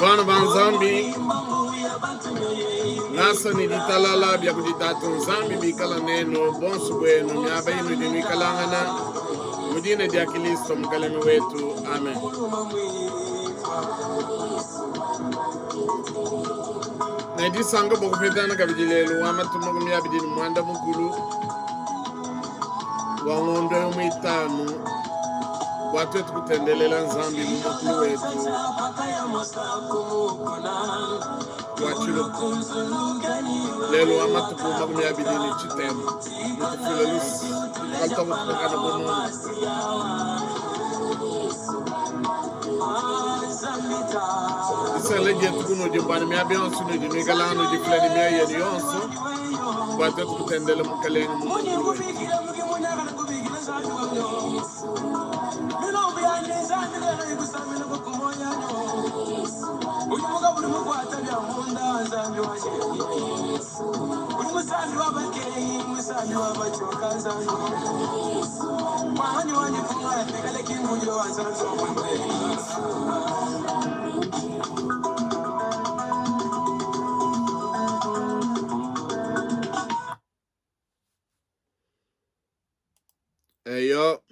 Bana banzambi nasa ni ditalala bya kuditatu nzambi bikala neno bonsu bwenu nyaba inu dimikalangana mudine dia Kristo mkalemi wetu amen. Na disanga bokufetana kabijilelo wamatumo kumya bidini mwanda mukulu wa ng'ondo y'umwitanu watu wetu kutendelela nzambi mukulu wetu wachilo lelo amatuko makumya bidini chitema mukufilelisi kalta mukukana bono isa leje tukuno jimbani miya biyonsu ni jimigalano jiflani miya yeni yonsu watu wetu kutendele mukaleni mukulu wetu. Eyo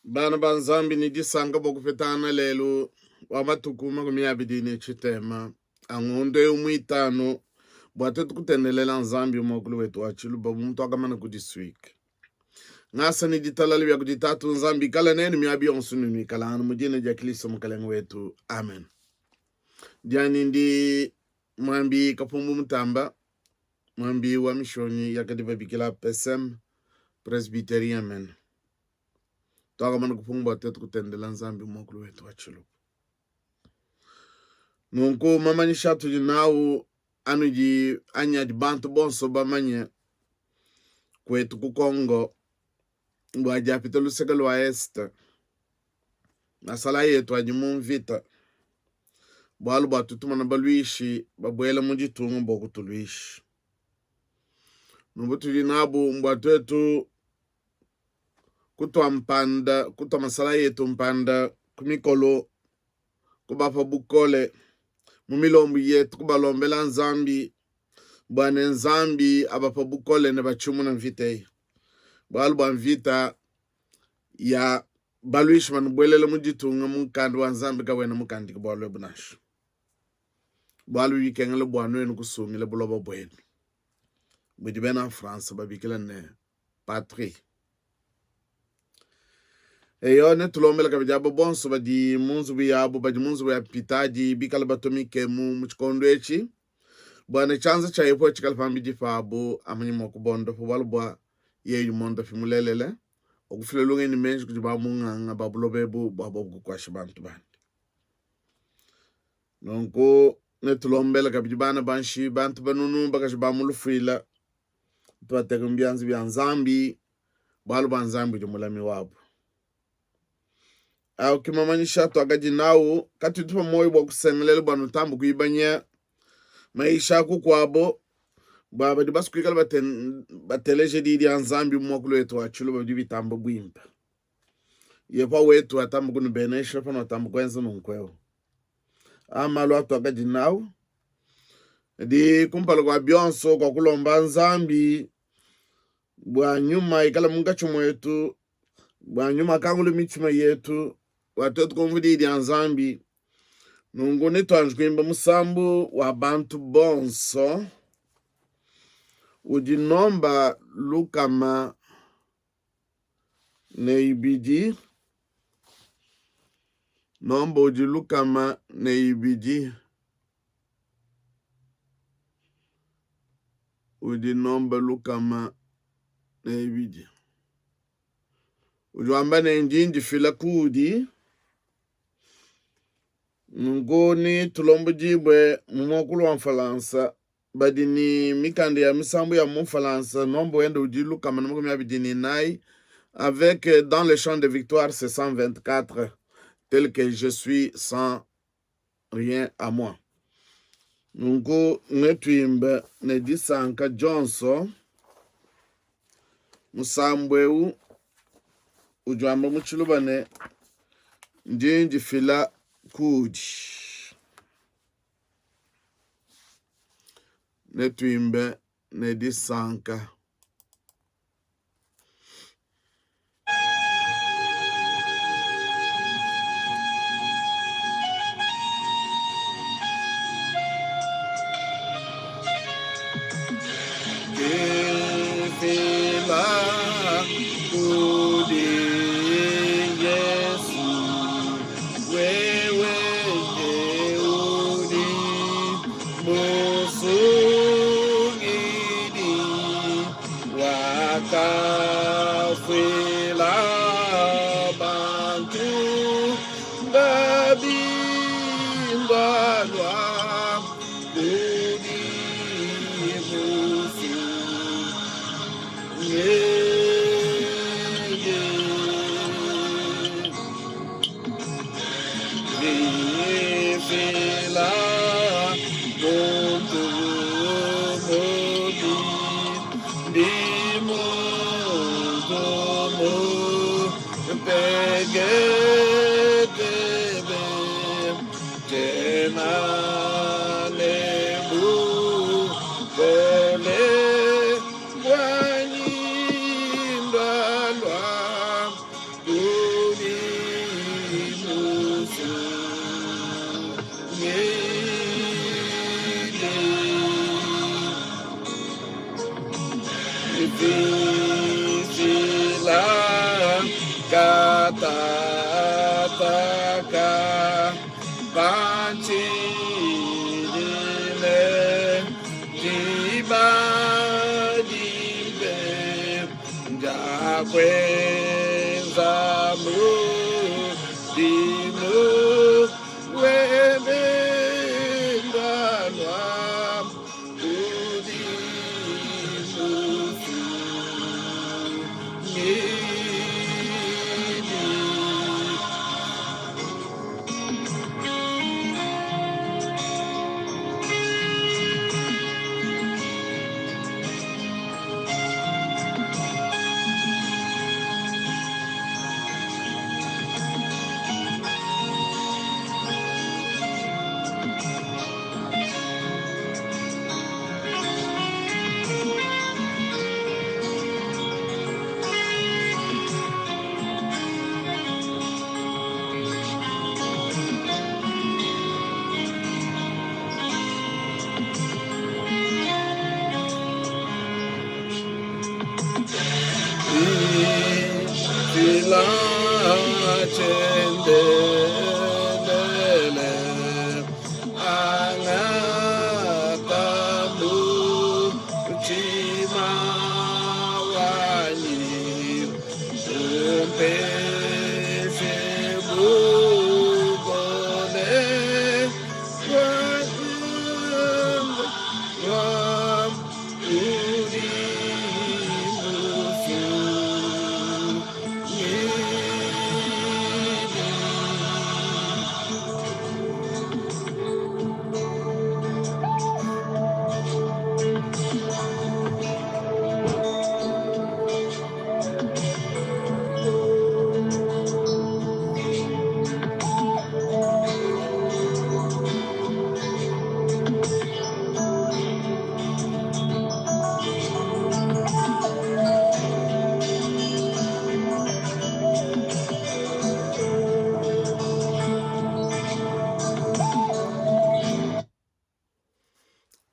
bana banzambi ni disanga bokufetana lelo wamatukuma kumya bidini chitema ang'ondo y'umwitano bwate tukutendelela nzambi umukulu wetu wachilu babu mtu akamana kudiswik ngasa ni ditalali bya kuditatu nzambi kala nenu miabi onsunu ni kala anu mujine ja Kristo mkalengu wetu amen. Diani ndi mwambi kapumbu mtamba mwambi wa mishoni yakadiva bikila PSM Presbyterian men akamana kupumbu bwate tukutendela nzambi umukulu wetu wachilu nunku mamani shatu jinau anuji anya di bantu bonso bamanye kwetu kukongo mbwaja pitelu segalo wa este nasala yetu ajimu vita bwalu batutuma na baluishi babwela mujitungu mboku tuluishi nubutu jinabu mbwatu wetu kutwa mpanda kutwa masala yetu mpanda kumikolo kubapa bukole mumilombu yetu kubalombela nzambi bwane nzambi abapa bukole ne bachumu na mvite balu ba mvita ya baluishi manubwelele mujitunga mukandi wa nzambi kawena mukandi kubwalu ebunash balu yikengele bwanu enu kusungile bulobo bwenu bujibena France babikila ne patrie eyo ne tulombela kabijabo bonso badi munzu biyabo badi munzu ya pitaji bikala batomike mu muchikondo echi bwana chanza cha yepo chikala pambiji fabo amanyi mokubondo fo walbwa yeyu mondo fimulelele okufilelunga ni menji kujiba munganga babulobebu babo kukwashi bantu bandi nonko ne tulombela kabijibana banshi bantu banunu bakajiba mulufila tuateka mbyanzi bya nzambi balu banzambi jumulami wabo au kimamanisha to agaji nawo katutupa moyo bwa kusengelele bwa nutambu kuibanya maisha kukwabo baba di basu kwikala bateleje di anzambi mwakulu wetu wachilu badi bitambo bwimpa yepa wetu atambu kunu benesha pano atambu kwenza nunkweo amalu atu agaji nawo di kumpalo kwa bionso kwa kulomba nzambi bwa nyuma ikala mungachumo yetu bwa nyuma kangulu michuma yetu watoto konvidi di anzambi nungu netu anjkwimba musambu wa bantu bonso ujinomba lukama neibidi nomba ujilukama neibidi ujinomba lukama neibidi ujuamba nenjinji fila kudi ngoni tulombo jibwe mumokulu wa mfalansa badini mikande ya misambu ya mfalansa nombo wende ujilu kama namuko miabidini nai avec dans le chant de victoire c'est 124 tel que je suis sans rien à moi nungu netuimba ne disanka Johnson musambweu ujwamba muchilubane ndinji fila kudi netwimbe nedisanka fila kudi Yesu wewe jeudi musungidi wakafila bantu babimbalwa kudi musu fila muntu di muntu pegedebe tena lebu kole wanyindalwa kuni musu fila katataka panchidile dibadibe jakwenza mu dinu webengalwa fila chendelele angatamu chimawani umpese bugole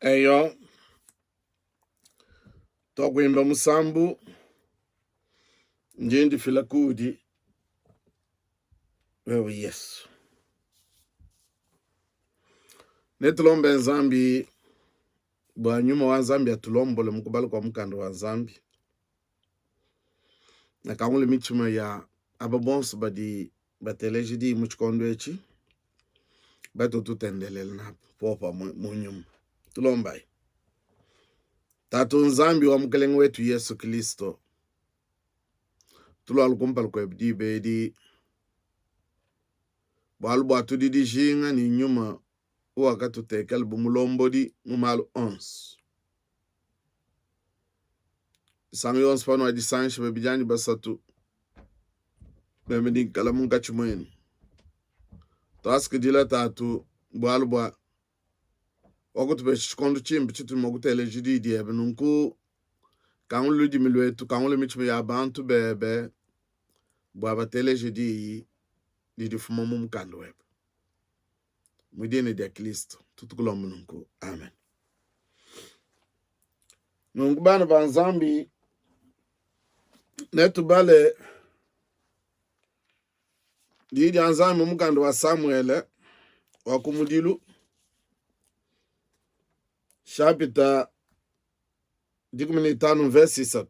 eyo tokwimba musambu njindi fila kudi wewe Yesu netulombe nzambi bwanyuma wa nzambi atulombole mukubali kwa mukando wa nzambi nakangule michuma ya aba bonso badi bateleji di muchikondo echi bato tutendelele na popa munyuma tulombai tatu nzambi wa mukelengu wetu Yesu Kristo tulwalu kumpala kwa ebidi bedi bwalu bwatu didi jinga ni nyuma uwakatu tekele bumulombodi mumalu 11 Sang yon spano adi sanche be bijani basatu. Bemedi kalamunga chumweni. Task dila tatu bualba. Ogut be shkondu chimbi chitu mogut elejidi di ebe nunku kang ludi milwetu kang le michme ya bantu bebe buaba telejidi di fumamu mkando ebe. Mwidine de Kristo tutukulomu nunku. Amen. Nunku bana banzambi netu bale di anzambi mkando wa Samuel wa kumudilu chapitre 15 verset 7.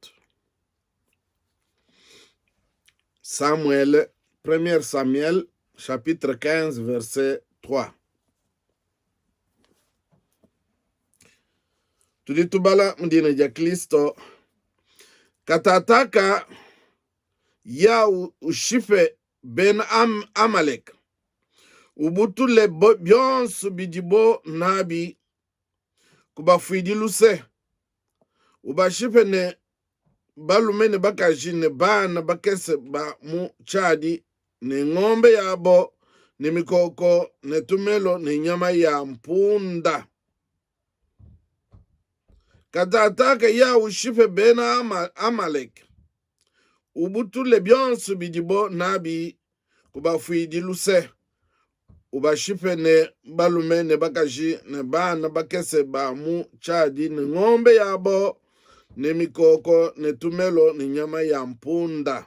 Samuel, 1 Samuel, chapitre 15 verset 3. Tuditubala mdine ja Kristo katataka ya ushife ben Amalek ubutule byonsu bidibo nabi kubafuidiluse ubashife ne balumene bakaji ne bana bakese ba mu chadi ne ng'ombe yabo ne mikoko ne tumelo ne nyama ya mpunda. Katataka ya ushife bena Amalek ubutule byonsu bidibo nabi kubafuidiluse ubashife ne balume ne bakaji ne bana bakese ba mu chadi ne ng'ombe yabo ne mikoko ne tumelo ne nyama ya mpunda.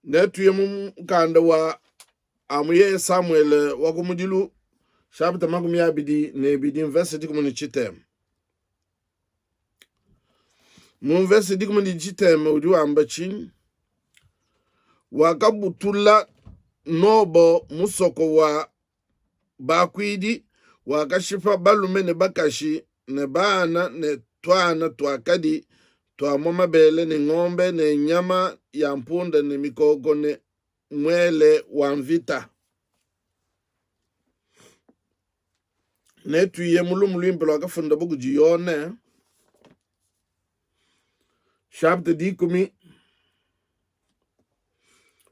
Netuye mkanda wa amuye Samuel wakumudilu chapitre 12 ne bidi verset 10 mu verset 10 udiwa ambachin wakabutula nobo musoko wa bakwidi wakashifa balume ne bakashi ne bana ne twana twakadi twa mabele ne ng'ombe ne nyama ya mpunda ne mikoko ne mwele wa mvita. Netuye mulumulu impelo wakafunda buku jiyone chapitre 10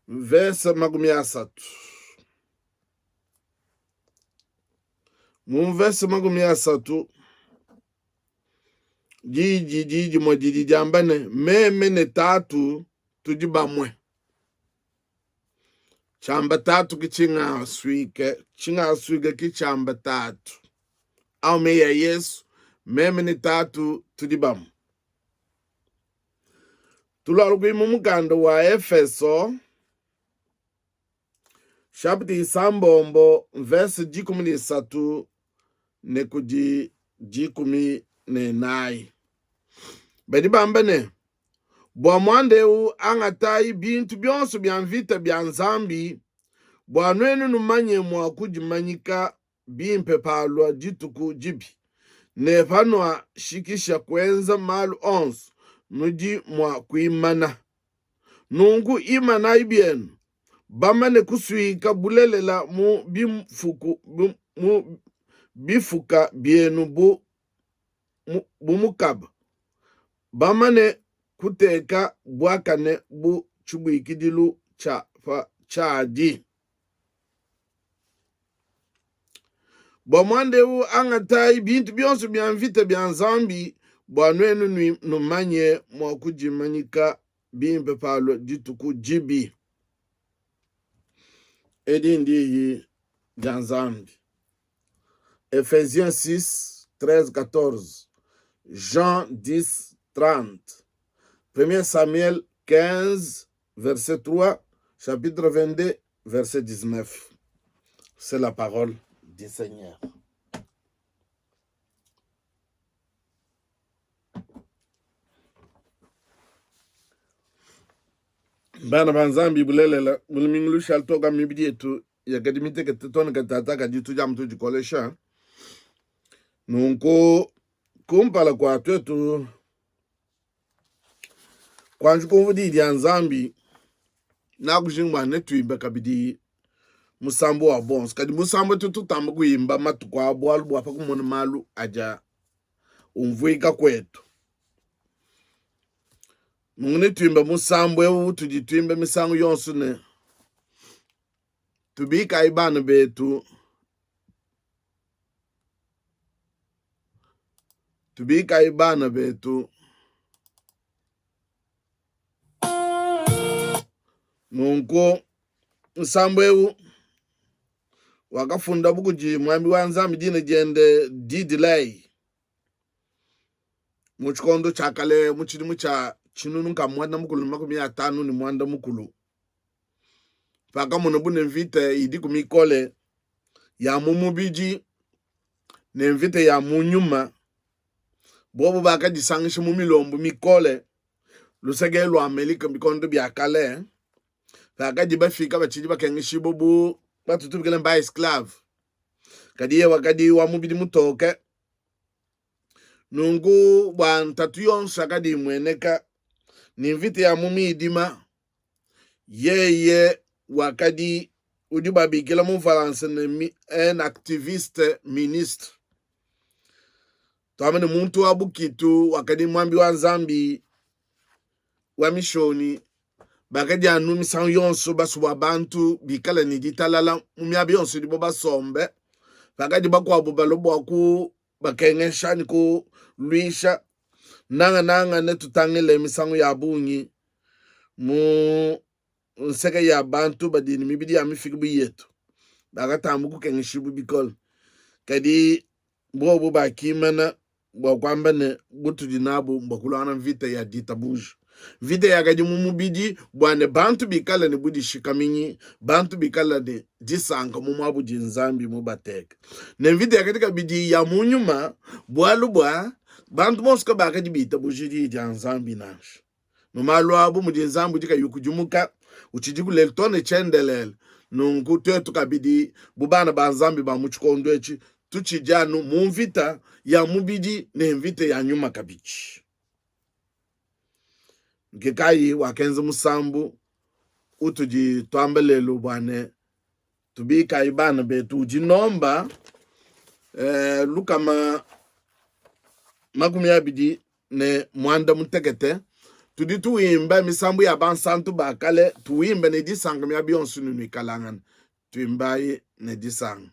verset 3. Mu verset 3 jiji mo jiji jambane meme ne tatu tujibamwe chamba tatu kichinga swike kichamba tatu au me ya Yesu meme ne tatu tujibamu. Tularugu mumukando wa Efeso chapitre 3 verset 13 ne kuji 14. Bedi bambane bwa mwandeu angatai bintu byonso byanvita byanzambi bwa nwenu numanye mwa kujimanyika bimpe palwa jituku jibi ne panwa shikisha kwenza malu onsu nuji mwa kuimana nungu imana ibienu bamane kusuika bulelela mu bifuka bienu bumukaba bamane kuteka bwakane bu chubuikidilu chadi bwamwandeu angatai bintu byonso byanvita byanzambi bwanwenu numanye mwa kujimanyika bimpe palo jituku jibi edi ndiyi byanzambi. Ephésiens 6 13 14, Jean 10 30, 1 Samuel 15 verset 3, chapitre 22 verset 19. C'est la parole du Seigneur. Bana banzambi bulelela mulminglu shaltoga mibidi etu yakadimite ketetone katata jitu jamtu jikolesha nunko kumpala kwa twetu kwanju kuvudi dianzambi na kujingwa netu ibeka bidi musambo wa bons kadi musambo tutu tamba kuimba matu kwa abu alu bwapa kumona malu aja umvuika kwetu Mungune tuimba musambu ewu tujituimbe misangu yonsu ne. Tubika ibana betu. Tubika ibana betu. Mungu musambu ewu. Wakafunda bukuji mwambi wanzambi jine jende didilai. Muchikondo chakale muchidi mucha chinunu nka mwanda mukulu makumi atanu ni mwanda mukulu. Paka munobu nemvite idi kumikole ya mumubiji nemvite ya munyuma bobo baka disangisha mumilombu mikole lusege lwa Amerika mikondo biakale paka diba fika bachidi bakengishi bobu batutubikele mba esclave kadiye wakadi wa mubidi mutoke nungu bantatu yonsa kadi mweneka nimvite ya mumi idima yeye wakadi udiba bikela mu valance en activiste ministre Tuamene muntu wa bukitu wakadi mwambi wa Nzambi wa mishoni bakadi anu misangu yonso basu wa bantu bikala ni ditalala mumiabi yonso di boba sombe bakadi bakwa bubalobo waku bakengesha niku luisha nanga ne tutangele misangu ya bunyi mu nseke ya bantu badini mibidi ya mifikibu yetu bakata muku kengeshibu bikol kadi bobo bakimana kwamba ne butu dinabu mbakulana vita ya ditabuju vita ya kadi mumubidi bwane bantu bikala ne budi shikaminyi bantu bikala ne disanga mumabu jinzambi mubatek ne vita ya katika bidi ya munyuma bwalu bwa bantu moska bakadi bitabuju di janzambi nash numalu abu mujinzambu dika yukujumuka uchijiku leltone chendelel nungu tetu kabidi bubana banzambi ba muchikondwechi tuchijanu mumvita ya mubidi ne mvita ya nyuma kabichi. Ngekai wakenze musambu utuji tuambelelu bwane tubika ibana betu ujinomba lukama makumi abidi ne mwanda mutekete tudi tuimba misambu ya bansantu bakale tuimba ne disanga mi abionsu nunu ikalangan tuimbai ne disanga.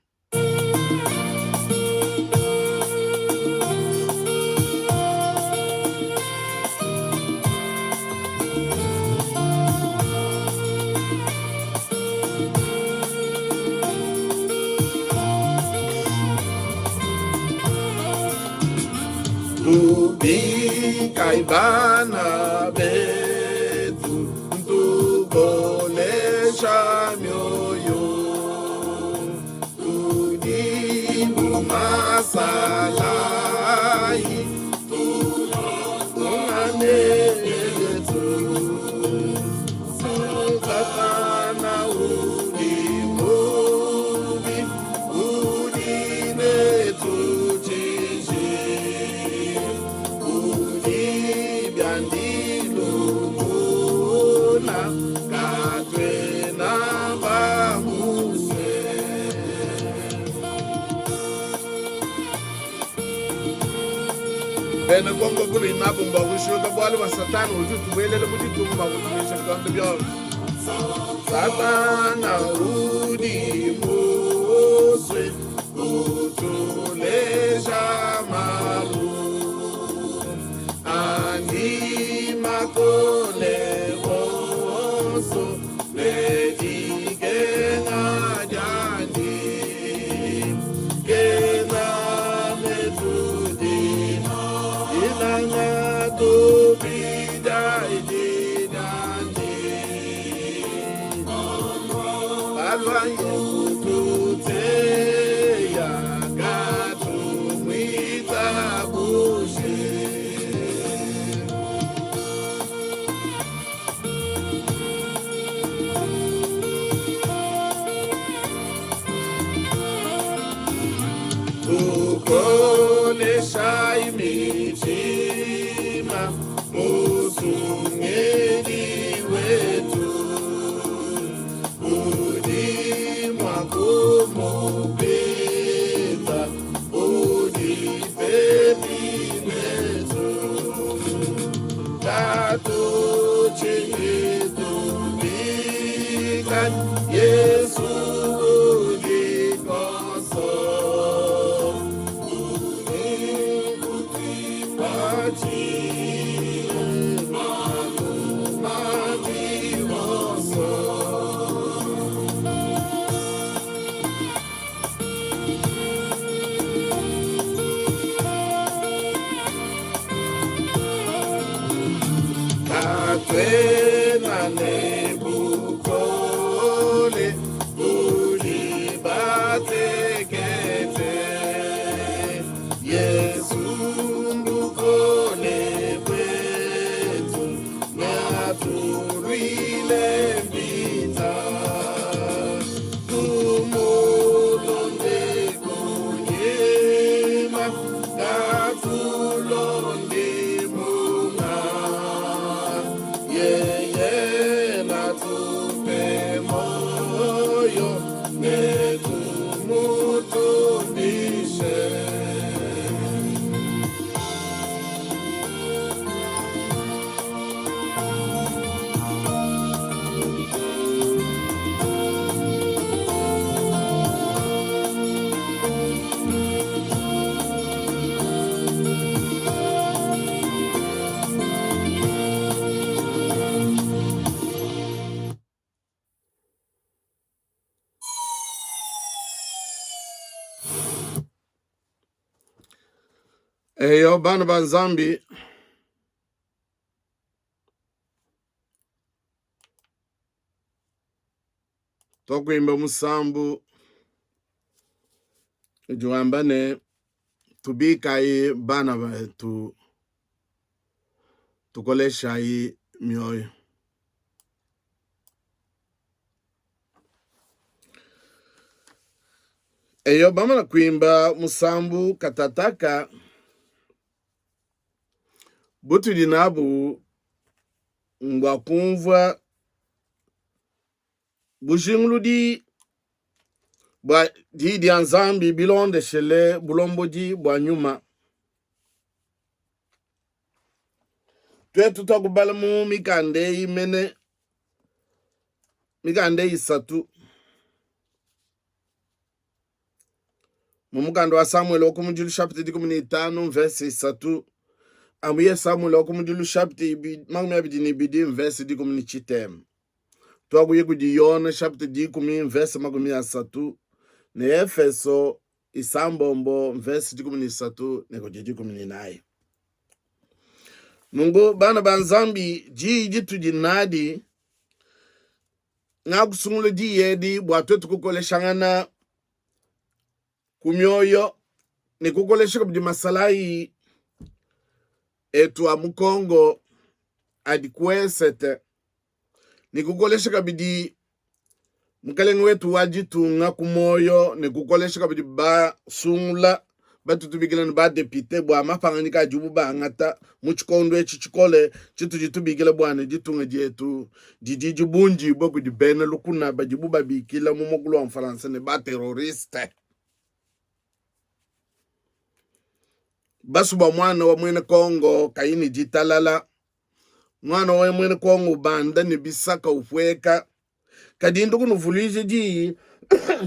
Tubika ibana betu tubolesha mioyo tudimu masalai tuungane yetu sukatana udimubi udine tuchinji Bene Congo kuli mabu mbagu shuka bwali wa satani ujutu welele mujitu mbagu tumisha kanda biyo Satana udi muswe utulesha mabu Ani makole oso Medike na jani Kena metudi Inanga tu bidai didani Alwaye kututeya Gatu mwita bushi Tukonesha imitima musungeni wetu udimwa kumupita udipeni wetu tatu twena nebukole ulibatekete Yesu mbukole kwetu nyatulwile mbita tumulonde kunyema katulonde munga yeye natupe moyo netumutumishe Eyo bana banzambi tokuimba musambu juambane tubikai bana betu tukoleshai mioyo eyo bamana kuimba musambu katataka butu dinabu ngwa kumva bushinguludi bwa di anzambi bilonde shele bulomboji bwa nyuma twetu takubala mu mikande imene mikande isatu mu mukando wa Samuel okumujulu chapter 15 verse isatu amuye Samuel okumujulu chapter magumi abidi ni bidi verse 15 twaguye kudi Yona chapter 10 verse magumi asatu ne Efeso isambombo verse 13 ne kudi 19 Mungu bana banzambi jiji tujinadi ngakusungule di yedi bwatwetu kukoleshangana kumyoyo ni kukolesheka budi masalai etu amukongo adikwesete ni kukolesheka bidi mkalengu wetu wajitunga kumoyo ni kukolesheka bidi ba sungula batutubikile ni ba depite bwa mapanganika jubu ba ngata muchikondo echi chikole chitu jitubikile bwana jitunga jetu jiji bunji boku di bene lukuna ba jibu ba bikile mumokulu wa Mfaransa ne ba teroriste basu ba mwana wa mwene Kongo kaini jitalala mwana wa mwene Kongo banda ni bisaka ufweka kadindu kunuvulije ji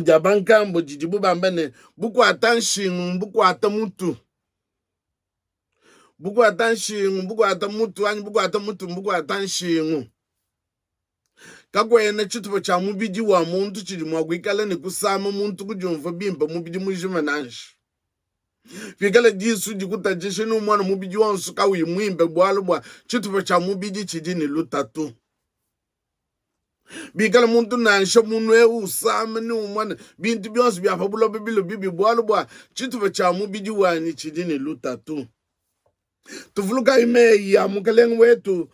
jabankambo jijibu bambene buku atanshingu buku atamutu buku atanshingu buku atamutu ani buku atamutu buku atanshingu kakwene chitupo cha mubiji wa muntu chiri mwagwikala ni kusama muntu kujumva bimba mubiji mujima nanshi fikala jisu jikuta jishini umwana mubiji wa nsuka uimwimbe bwalu bwa chitupo cha mubiji chidini lutatu bikala muntu nansha munwe usama ni umwana bintu byonse byafa bulo bibilo bibi bwalu bwa chitupo cha mubiji wani chidini lutatu tuvuluka ime ya mukalengu wetu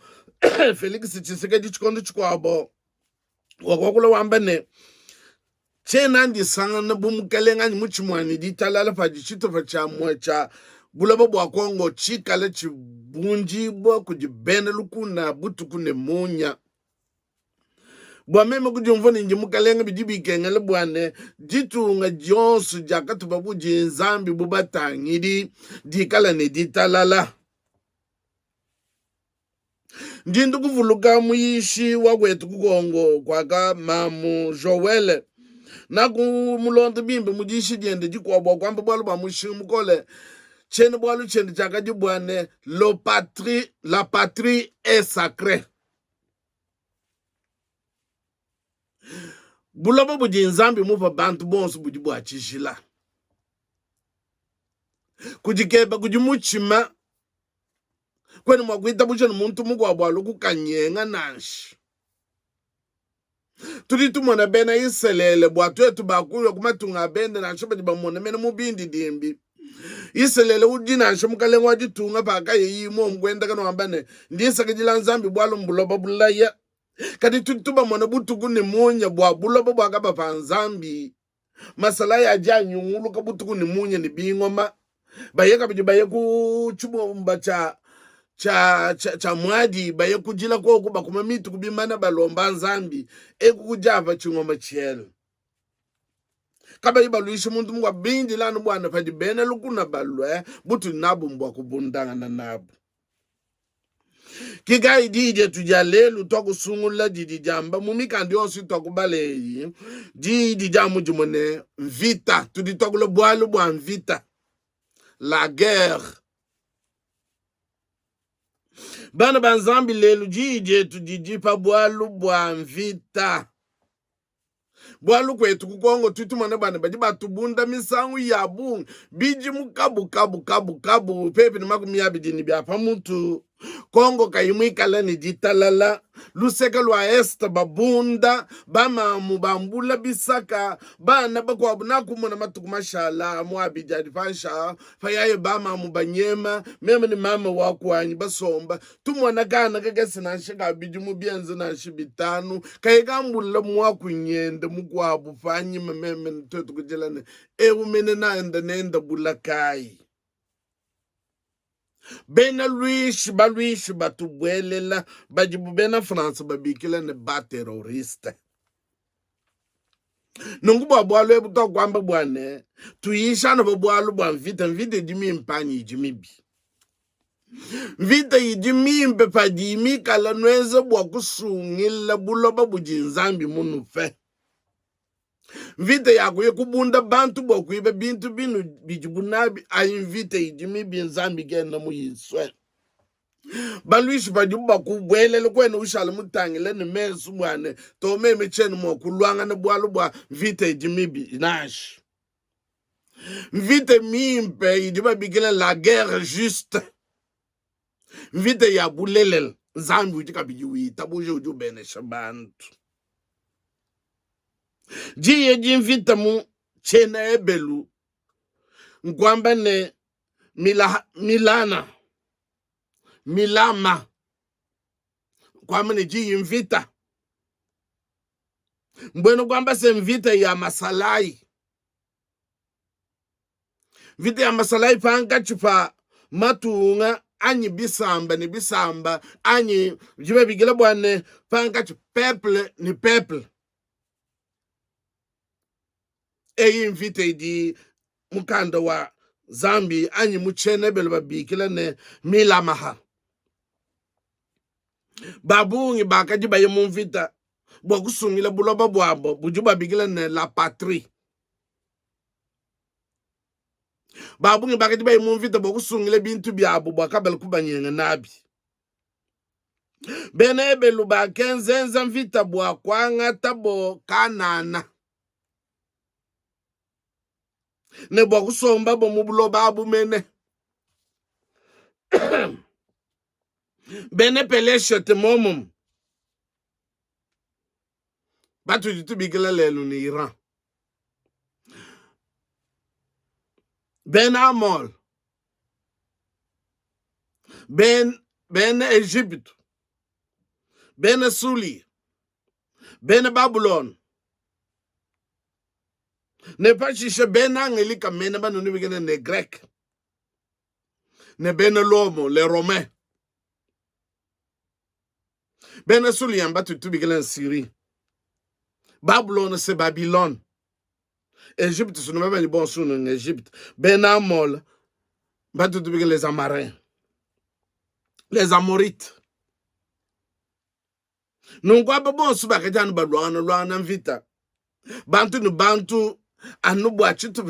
Felix Tshisekedi chikondo chikwabo wakwakulo wambane chena ndi sangana bumukalenga ni muchimwani ditalala pa chitupo cha mwacha bulabo bwa Kongo chikale chibunji bo kujibene lukuna butu kune munya bwa meme kujumvoni nji mukalenga bidibikengele bwane ditunga jonsu jakatu babu jinzambi bubatangidi dikala ne ditalala ndindu kuvuluka muyishi wakwetu kukongo kwaka mamu Joel naku mulondo bimbe mujishi jende jikwabwa kwamba bwalu ba mushimu kole chene bwalu chende chakaji bwane la patrie est sacrée bulaba buji nzambi mupa bantu bonsu buji bwa chishila kujikeba kujimuchima kweni mwakuita bushe ni muntu mungu wabwalo kukanyenga nanshi tuli tumona bena iselele bwatu etu bakuyo kumatunga bende nansho badi bamona mene mubindi dimbi iselele ujina nsho mukalengwa ditunga paka yeyimo mkwenda kano ambane ndisa kejila nzambi bwalo mbuloba bulaya kati tutuba mona butuku ni munya bwa buloba bwa kaba pa nzambi masala ya janyungulu kabutuku ni munya ni bingoma bayeka bidi bayeku chumba cha mwadi bayekujila kwa kuba kumamitu kubimana balomba nzambi ekukujava chingoma chelo kaba ibaluisha muntu mwa bindi lanu bwana padi bene lukuna balwe butu nabu mbwa kubundanga na nabu kika idije tujalelu tokusungula didi jamba mumikandi osi tokubaleyi didi jamu jumone vita tudi tokule bwalu bwa vita la guerre bana banzambi lelu jije tudiji pa bwalu bwa vita bwalu kwetu kukongo tutumana bana badi batubunda misangu yabu biji mukabu pepe ni makumi yabidini bya pamuntu kongo kayimwikala ni jitalala luseka lwa esta babunda bamamu bambula bisaka bana bakwabu nakumona matuku mashala mwabijadi fansha fayaye bamamu banyema meme ni mama wakwanyi basomba tumwana kana kagesi nanshika biji mubienzi nanshi bitanu kayikambula mwakunyende mukwabu fanyi meme ntetu kujelane mene naenda nenda bulakai bena luishi batubwelela bajibu bena France babikila ne ba terroriste nungu bwalo ebuto kwamba bwane tuisha na bwalo bwa vita dimi mpanyi jimibi vita yidimi mpe padimi kala nweze bwa kusungila buloba bujinzambi munufe vita yako yekubunda bantu bwakuiba bintu binu bijibunabi ayimvita yidimi binzambi gena muyiswe baluishi bajibu bakubwelele kwene ushala mutangile ni mesu bwane to meme cheni mokulwanga ne bwalo bwa vita yidimi nash vita mimpe yidiba bigile la guerre juste vita ya bulelel zambi utika bijiwi tabuje ujubene shabantu jiye jimvita mu chena ebelu nkwamba ne milama kwamba ne jiye mvita mbweno kwamba se mvita ya masalai vita ya masalai panga chupa matunga anyi bisamba ni bisamba anyi jibe bigila bwane panga chupa peuple ni peuple invite di mukanda wa zambi anyi muchene belo babikila ne milamaha babungi bakaji baye mumvita bwa kusungila buloba bwabo bujuba bigila ne la patrie babungi bakaji baye mumvita bwa kusungila bintu byabo bwa kabel kubanyenga nabi bene belu bakenzenza mvita bwa kwanga tabo kanana ne bwa kusomba bo mubuloba abu mene bene peleshe te momum batu jitu bigila lelu ni Iran ben Amol ben Egypte ben Suli ben Babylon ne pashishe ben angelika mena banu ni bigene ne grec ne ben lomo le romain ben Suli yamba tu bigele Syrie Babylon c'est Babylone Égypte ce n'est pas bon son en Égypte ben Amol batu tu bigele les Amarins les Amorites nungwa bon suba kajana balwana vita bantu ni bantu anubu achitu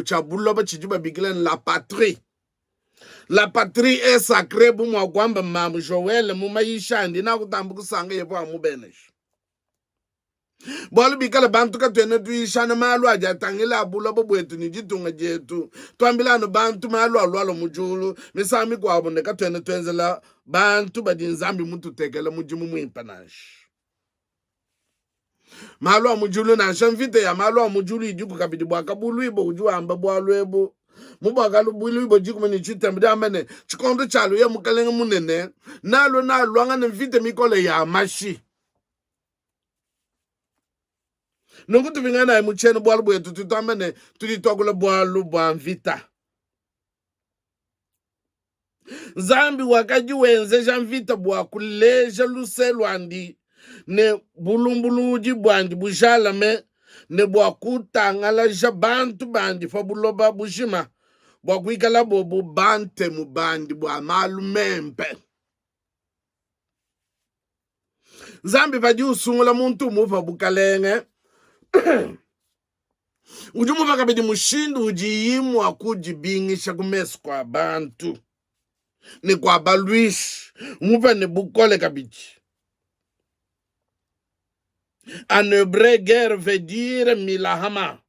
chabulo ba chijuba bigelen la patrie est sacrée bu mwa kwamba mamu Joel mu mayishandi na kutambu kusanga yepo amubenesh bwalu bikala bantu katwene tuishana malu aja tangila abula bobwetu ni jitunga jetu twambilano bantu malu alwalo mujulu misami kwa abone katwene twenzela bantu badinzambi mutu tekela mujimu muimpanashi malu amujulu na shamvite ya malu amujulu ijuku kabidi bwaka bulu ibo ujua amba bwalu ebo mubwakalu bulu ibo jiku mani chitembe amene chikondo chalo ya mukalenga munene nalo anga nemvite mikole ya amashi nungu tuvingana ya muchene bwalu bwetu tutamene tulitokula bwalu bwa mvita zambi wakaji wenze jamvita bwa kuleja luselwandi ne bulumbuluji bwandi bujalame ne bwa kutangala ja bantu bandi fa buloba bujima bwa kuikala bobu bante mubandi bwa malu mempe zambi vaji usungula muntu mufa bukalenge ujumuva kabidi mushindu ujiyimu akujibingisha kumesu kwa bantu ni kwa balwish mufa ne bukole kabidi. En hébreu, guerre veut dire milahama,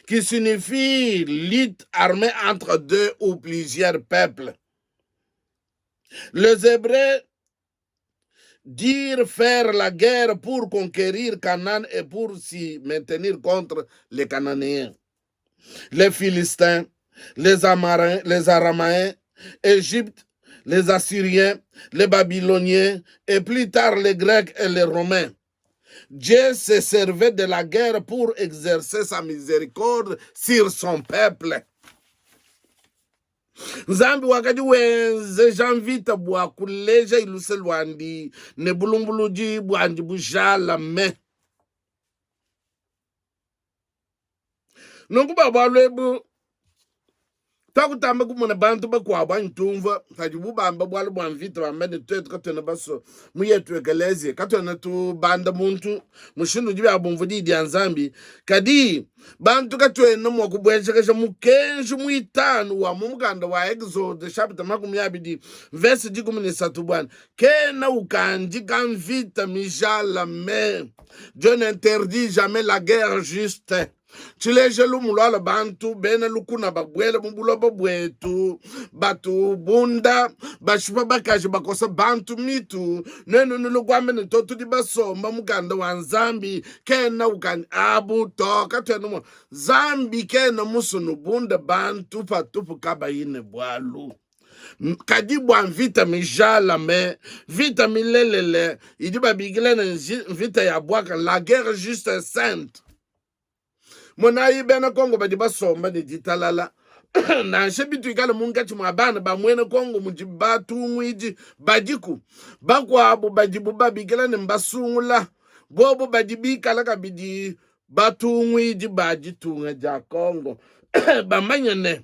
qui signifie lutte armée entre deux ou plusieurs peuples. Les Hébreux dirent faire la guerre pour conquérir Canaan et pour s'y maintenir contre les Cananéens, les Philistins, les Aramaïens, Égypte, les Assyriens, les Babyloniens et plus tard les Grecs et les Romains. Dieu se servait de la guerre pour exercer sa miséricorde sur son peuple. Zambi wakati wenze janvita bwa kuleja iluselwandi ne bulumbuluji bwandi bujala me. Nungu baba lwebu takutamba kumona bantu bakwa bantumva tajibu bamba bwalu bwamvita bambene twetu katwena baso muyetu ekelezi katwena tu banda muntu mushindu jibe abumvu di anzambi kadi bantu katwena mwa kubweshekesha mukenju muitanu wa mumuganda wa Exode chapter 20 verse 13 bwana kena ukanji kamvita mijala me Dieu n'interdit jamais la guerre juste. Chileje lumulwala bantu bena lukuna bagwele mumbuloba bwetu batu bunda bashipa bakaji bakosa bantu mitu nenu nulugwame nitotu di basomba muganda wa nzambi kena ukani abu toka tenu zambi kena musunu bunda bantu patupu kaba ine bwalu kadi bwa mvita mijala me vita milelele idiba bigile na mvita ya bwaka la guerre juste sainte. Mona ibena Kongo badi basomba ni jitalala na shebitu ikala mungachi mwabana ba mwene Kongo mujibatu mwiji bajiku bakwa abu bajibu babigela ne mbasungula bobo bajibika laka bidi batu mwiji bajitunga ja Kongo bamanyane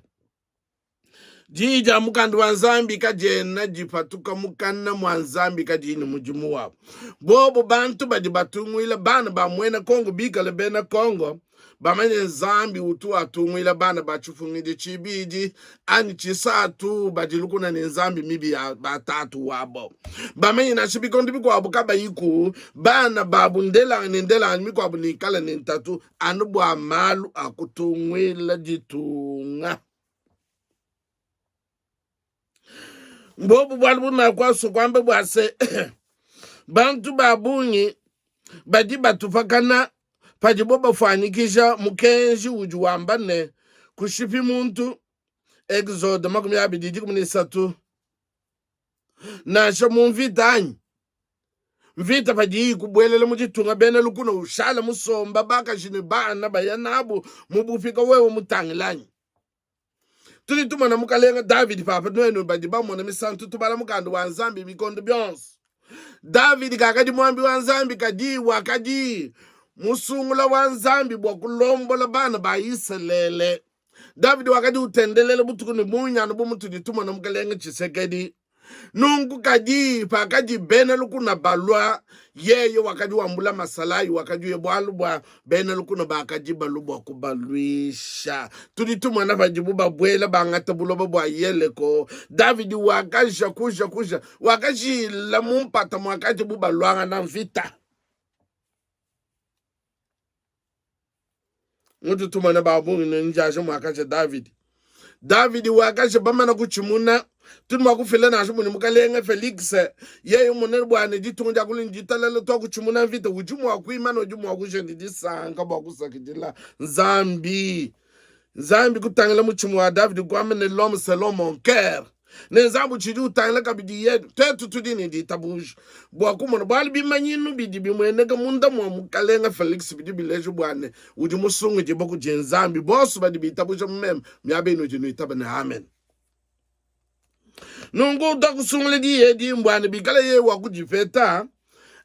jija mukandu wanzambi kajena jipatuka mukana mwanzambi kajini mujimu wabu bobo bantu bajibatungwila bana ba mwene Kongo bikala bena Kongo bamanye nzambi utu atungwila bana bachufungide chibidi ani chisatu bajilukuna ni nzambi mibi ya batatu wabo bamanye na chibikondi biko wabu kaba yiku bana babu ndela miko wabu nikala ni ntatu anubu amalu akutungwila jitunga mbobu bwalu na kwa sukwambe bwase bantu babunyi baji batufakana pajiboba fanikisha mukenji ujuwambane kushipi muntu Exode 20:13 nasha mumvita anyi mvita paji kubwelele mujitunga bene lukuna ushala musomba baka jine bana bayanabu mubufika wewe mutangilanyi tulituma na mukalenga David papa nwenu bajiba mwana misantu tubala mukandu wanzambi mikondo bionse David kakadi mwambi wanzambi kadi wakadi musungula wanzambi bwa kulombola bana ba Israeli David wakadi utendelele butuku ni munya nubu mutu dituma na mukalenga Chisekedi nungu kadi pakadi bene lukuna balwa yeye wakadi wambula masalayi wakadi yebwalu bwa bene lukuna bakadi balu bwa kubalwisha tulituma na bajibu babwela bangata buloba bwa yeleko David wakajisha kusha wakaji la mumpata mwakaji bubalwanga na mvita ngutu tumana babu njaje mwakaje David wakaje bamana kuchimuna tunwa kufile na shumuni mukalenge Felix ye munene bwana ditunja kulinjitalele to kuchimuna vita ujumu wakuimana ujumu wakujendi disanga bakusakidila Nzambi kutangela muchimu wa David kwamene l'homme selon mon cœur ne zambu chidi utangela kabidi yedu tetu tudini di tabuj bwa kumona bwali bimanyinu bidi bimwenega munda mwa mukalenga Felix bidi bilejo bwane uji musungu jiboku jenzambi bosu badi bitabuja mmem myabe ino jinu itabane amen nungu dakusungule di yedi mbwane bikale ye wakujifeta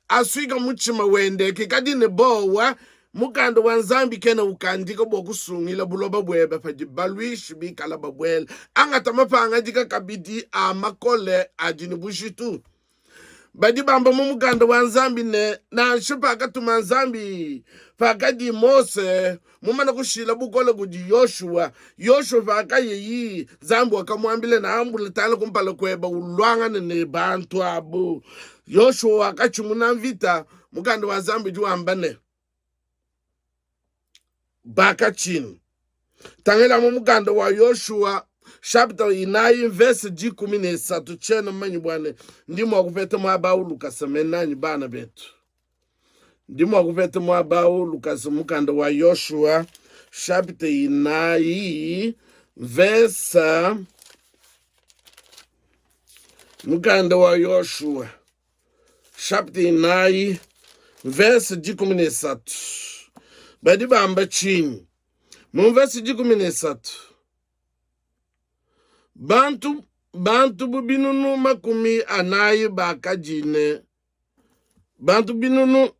aswika muchima wende kikadine bowa mukando wa Nzambi kena ukandika bokusungila buloba bwebe faji balwish bikala babwele angata mapanga dika kabidi amakole ajini bushitu badi bamba mukando wa Nzambi ne na shipa akatuma Nzambi fakadi Mose mumana kushila bukole kudi Yoshua fakaye Nzambi wakamwambile na ambule tala kumpala kweba ulwanga ne bantu abu Yoshua akachumuna vita mukando wa Nzambi juambane baka chini tangela muganda wa Yoshua chapter 9 verse 13 chena manyi bwane ndimo akuvete mwaba Lucas menani bana betu ndimo akuvete mwaba Lucas muganda wa Yoshua chapter 9 verse muganda wa Yoshua chapter 9 verse 13 badi bamba chini mumvesi 13 bantu bubinunu makumi anayi bakajine bantu binunu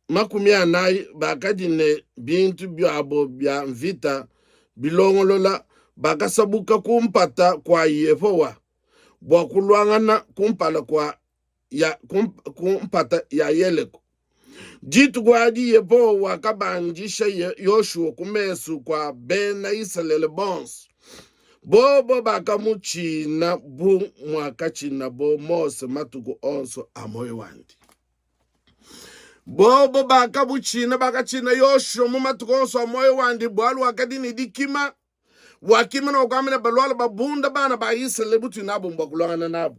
makumi anayi bakajine bintu byabo bya mvita bilongolola bakasabuka kumpata kwa Yehowa bwakulwangana kumpala kwa ya kumpata ya Yeriko jitu gwadi Yehowa kabanjisha Yoshua kumesu kwa bena Israel bons bobo bakamuchina bu mwakachina bo Mose matuku onso amoyo wandi bobo bakamuchina bakachina Yoshua mumatuku onso amoyo wandi bwalu wakadini dikima wakima na ukamene balwala babunda bana ba Israel butu nabo mbakulwana nabo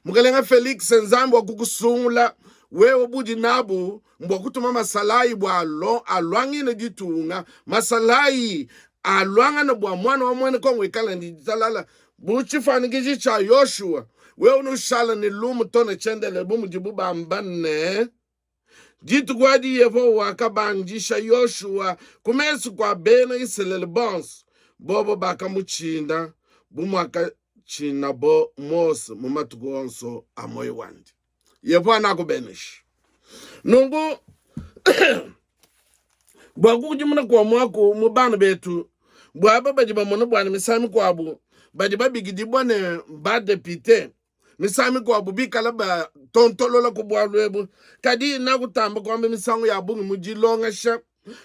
mukalenga Felix Nzambi wakukusungula wewe budi nabu mbokutuma masalai bwa alwangine ditunga masalai alwangana bwa mwana wa mwene kongwe kala nditalala buchifani gichi cha Yoshua wewe nushala ni lumu tone chendele bumu jibuba mbane jitu gwadi Yehowa kabanjisha Yoshua kumesu kwa bena Israel bons bobo bakamuchinda bumu akachina bo Mose mumatuku onso amoyo wandi Yehowa nakubenish nungu bwakujimuna kwa mwako mubana betu bwaba bajiba mono bwana misami kwabu bajiba bigidi bwana badepite misami kwabu bikala ba tontolola ko bwalwebu kadi nakutamba kwambe misango ya bungu mujilonga sha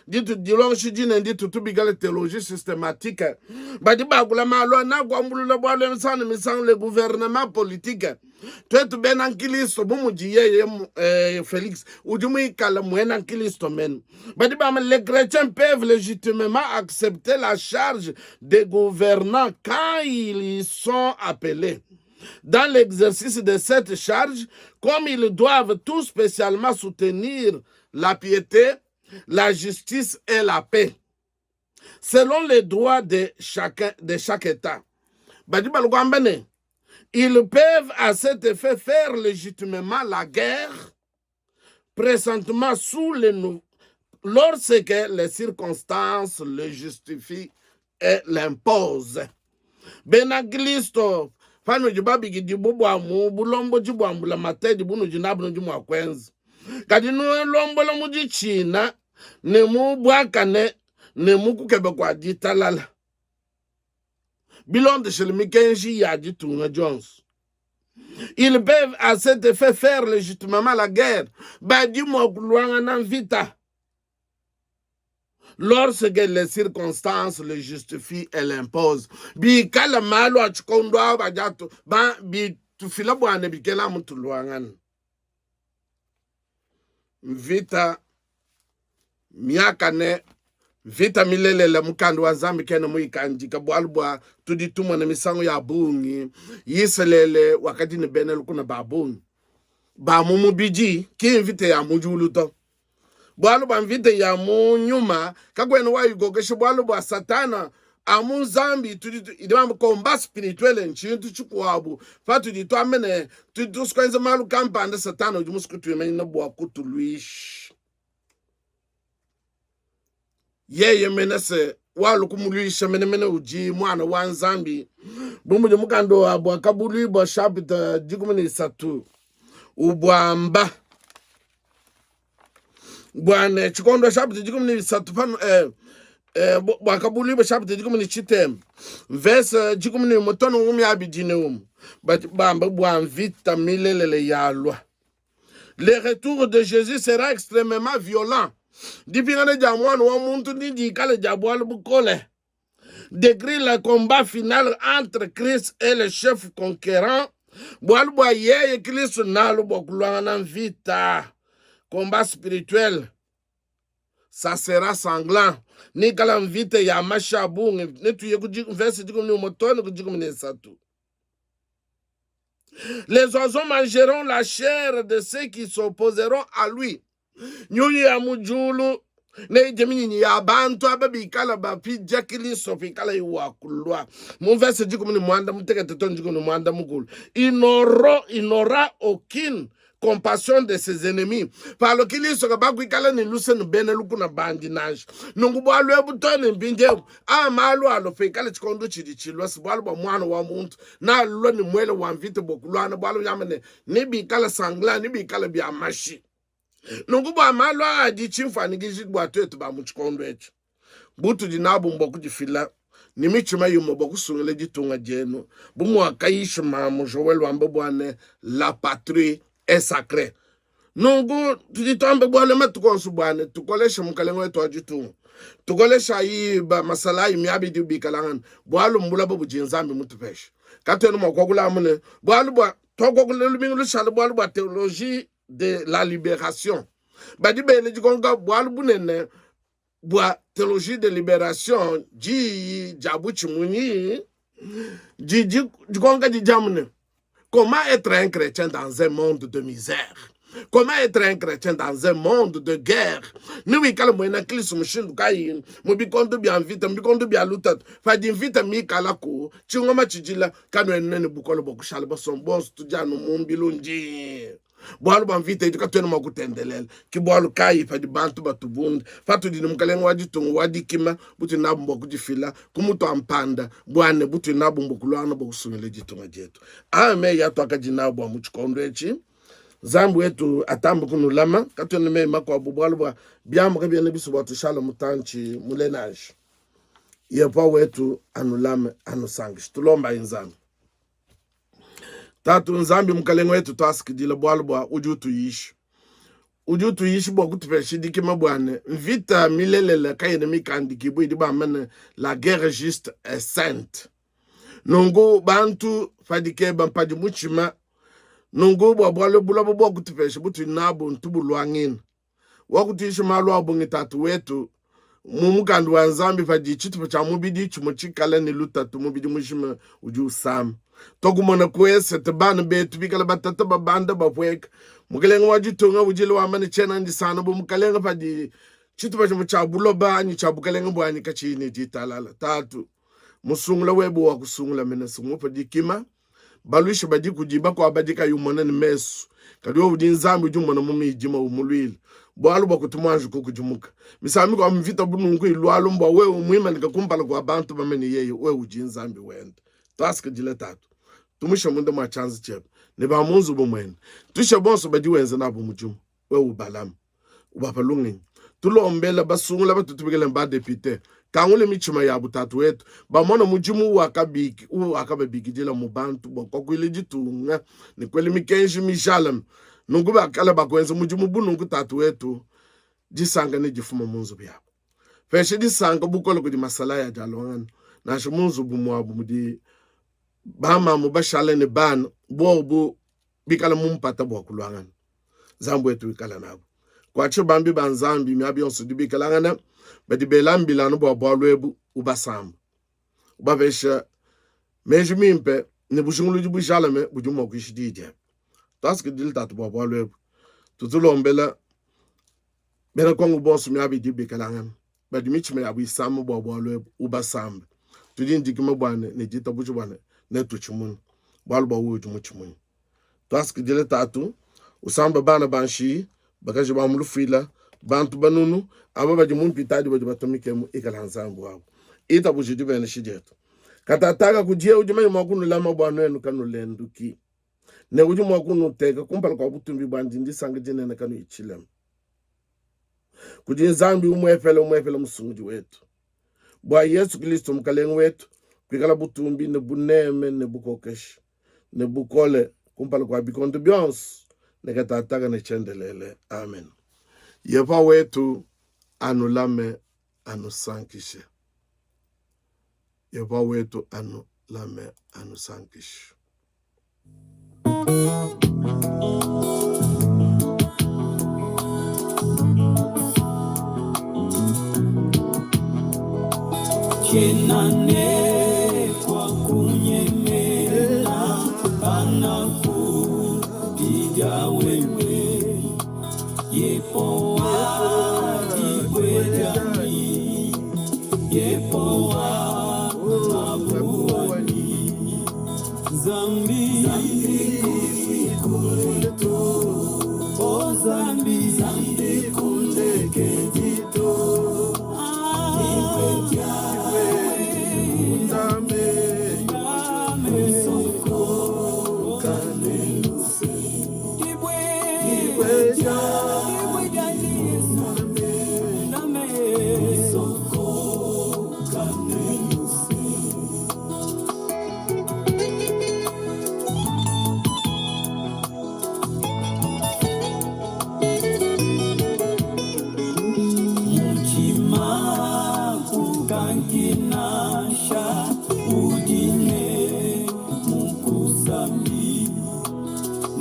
ditu dilonga shijine ditu tubigala théologie systématique bajiba kula malo na kwambulula bwalwe misango le gouvernement politique twetu bena nkilisto bumujiye Félix ujumu kala mwena nkilisto men badiba les chrétiens peuvent légitimement accepter la charge des gouvernants quand ils sont appelés dans l'exercice de cette charge comme ils doivent tout spécialement soutenir la piété, la justice et la paix selon les droits de chaque État badiba lugambane. Ils peuvent à cet effet faire légitimement la guerre présentement lorsque les circonstances le justifient et l'imposent. Benaglisto, fano jibabi gidibubu amu, bulombo jibuambu la matedi bunu jinabu njumu akwenzi. Kadinu lombo la muji china, nemu buakane, nemu kukebe kwa jitalala. Bilon de Shelmikenji Yadi Tunga Jones. Ils peuvent à cet effet faire légitimement la guerre. Badimo Gluanga vita. Lorsque les circonstances le justifient et l'imposent. Bi kala malo achukondwa bajato. Ba bi tufila bwane bikela mtu luangan. Vita miakane vita milelela mukandi wa nzambi kena muikanjika bwalubwa tuditumwa na misango ya bungi yiselele wakati ni benelu kuna babungi ba mumubiji ki invite ya mujuluto bwalubwa mvite ya munyuma kagwena wa yugogeshe bwalubwa satana amu nzambi idimam komba spirituele nchintu chikuwabu fatu ditu amene tuditu malu kampanda satana ujimusikutu yemeni bwa kutuluish yeye menese walu kumuluisha mene uji mwana wa nzambi bumuje mukando abwa kabulibwa chapter 13 ubwamba bwana chikondo chapter 13 pano bwakabulibwa chapter 13 verse 10 mutono ngumi abijine bamba bwamvita milelele yalwa. Le retour de Jésus sera extrêmement violent. Dipingane jamwano wa muntu ndi kale jabwal bukole. Décrit le combat final entre Christ et le chef conquérant. Bwalbwa yeye Christ nalo bokulwana vita. Combat spirituel. Ça sera sanglant. Ni kala mvite ya mashabu netuye kujiku verse dikum ni motone kujikum ni satu. Les oiseaux mangeront la chair de ceux qui s'opposeront à lui. Nyuyi ya mujulu ne jemini ya bantu ababi kala ba pi jakili sofi kala iwa kulwa. Mon verse dit comme ni mwanda muteke teton dit comme ni mwanda mukul. Il n'aura aucune compassion de ses ennemis. Par le qu'il se rabaku kala ni lusen beneluku na bandinage. Nungubo alwe butone mbinje malu alo fe kala chikondo chidichilwa sibwalu ba mwana wa muntu na lo ni mwele wa mvite bokulwana bwalu yamene ni bi kala sangla ni bi kala bi amashi. Nungubo amalu adi chimfani gizi bwatu ba muchikondo echo. Butu dinabu mboku jifila ni michima yumo boku sungele jitunga jeno. Bumu akayishu mamu Joel wambo bwane la patrie est sacré. Nungu tujitombe bwana matukonsu bwana tukolesha mkalengo wetu wajitu. Tukolesha hii ba masala imiabi dibi kalangan. Bwalu mbula babu jinzambi mutupesha. Katenu mwakogula amune. Bwalu bwa tokogula lumingulu shale bwalu bwa théologie de la libération. Badibe ele jikonga bwalu bunene bwa théologie de libération ji jabuchi muni ji jikonga jijamune. Comment être un chrétien dans un monde de misère? Comment être un chrétien dans un monde de guerre? Nous, quand nous avons écrit sur le chemin, nous avons bien vite, nous avons bien lutté. Fadi vite, mi kalako. Tu as ma chijila quand nous avons beaucoup de beaucoup de son bon studio, nous avons bilungi. Boalu ban vite, tu as ma kutendelel. Ki boalu kai fadi bantu batubund. Fatu di numkalengo wadi tungu wadi kima buti nabu mboku jifila. Kumuto ampanda buane buti nabu mboku luana boku sungele jitunga jetu. Ame yato akajinabu wa muchikondwechi. Zambu wetu atambu kunu lama. Kato nime mako abubualu wa biyamu kabia nebisu watu shala mutanchi mulenaj. Yepa wetu anulame anusangish. Tulomba inzambi. Tatu nzambi mkalengo wetu taskidile bwalubwa ujutu yishi. Ujutu yishi bwa kutupeshi dikima bwane. Vita milelele kayene mikandikibu idiba mene la guerre juste et sainte. Nungu bantu fadike bampadi muchima. Nungu bwa bwa kutupeshi butu inabu ntubu luangin. Wakutu yishi malu wabungi tatu wetu. Mumukandu wa nzambi fadi chitu cha mubidi chumuchikale ni luta tu mubidi mushima uju sam. Toku mona kwese te ban be tu bikala batata ba banda ba pwek mukalenga wajitunga ujili wa mani chena ndi sana bu mukalenga fadi chitu pa cha buloba ni cha bukalenga bwani kachini ditalala tatu musungula webu wa kusungula mena sungu pa dikima baluisha badi kujiba kwa badika yumona ni mesu kadiwa udinzambi jumona mumi ijima umulwili bwalu ba kutumanju kukujumuka misami kwa mvita bunungu ilualu mba we umuima nikakumpala kwa bantu bameni yeye we ujinzambi wenda taska jile tatu tumusha munde mwa chanzi chepe ne ba munzu bomwene tusha bonso badi wenze nabo mujumu we ubalam ubapalungi tulombela basungula batutubikele mba depute kangule michima ya butatu wetu bamona mujumu wakabiki akababiki jila mubantu bokokwile jitunga ni kweli mikenji mishalam nunguba kala bakwenze mujumu bunungu tatu wetu jisanga ne jifuma munzu byabo feshe disanga bukolo kudi masala ya jalongana na munzu bumwabu mudi bama mubashale ne ban bobu bikala mumpata bokulwangana zambu wetu bikala nabo kwacho bambi banzambi miabi onsu dibikala ngana badi belambila no bo lwebu ubasamba ubavesha meju mimpe ne bushungulu jibu jalame bujumo kushidije task dil tat bo lwebu tutulombela bena kongu bosu mi abi dibe kalangam badi michme abi samu bo lwebu ubasamba tudin dikima bwane ne jita buju bwane ne tuchimun balba wuju muchimun task dil tatu usamba bana banshi bakaje ba mulufila bantu banunu aba baje mun pitadi baje batomike mu ikalanzambu wabo ita bujidu bene shijeto katataka kujia ujuma mwakunu lama bwana enu kanu lenduki ne ujuma mwakunu teka kumpala kwa butumbi bandi ndi sangi jene kanu ichilem kujia zambi umwefele msunguji wetu bwa Yesu Kristo mkalengu wetu kwikala butumbi ne buneme ne bukokesh ne bukole kumpala kwa bikondo bionsu ne katataka ne chendelele amen. Yepa wetu anulame anusankishe. Yepa wetu anulame anusankishe. Kenane kwa kunyemena anakupiga wewe yepo wajibwejani yepo wabuani zambi kuleto o zambi kuleketito Kinasha udine mukusami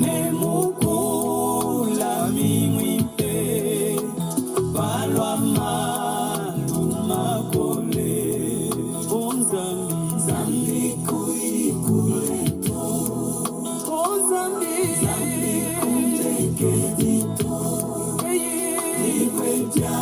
ne mukula mimwipe balwa maluma kole zambi kuikuleto zambi kutekedito iweja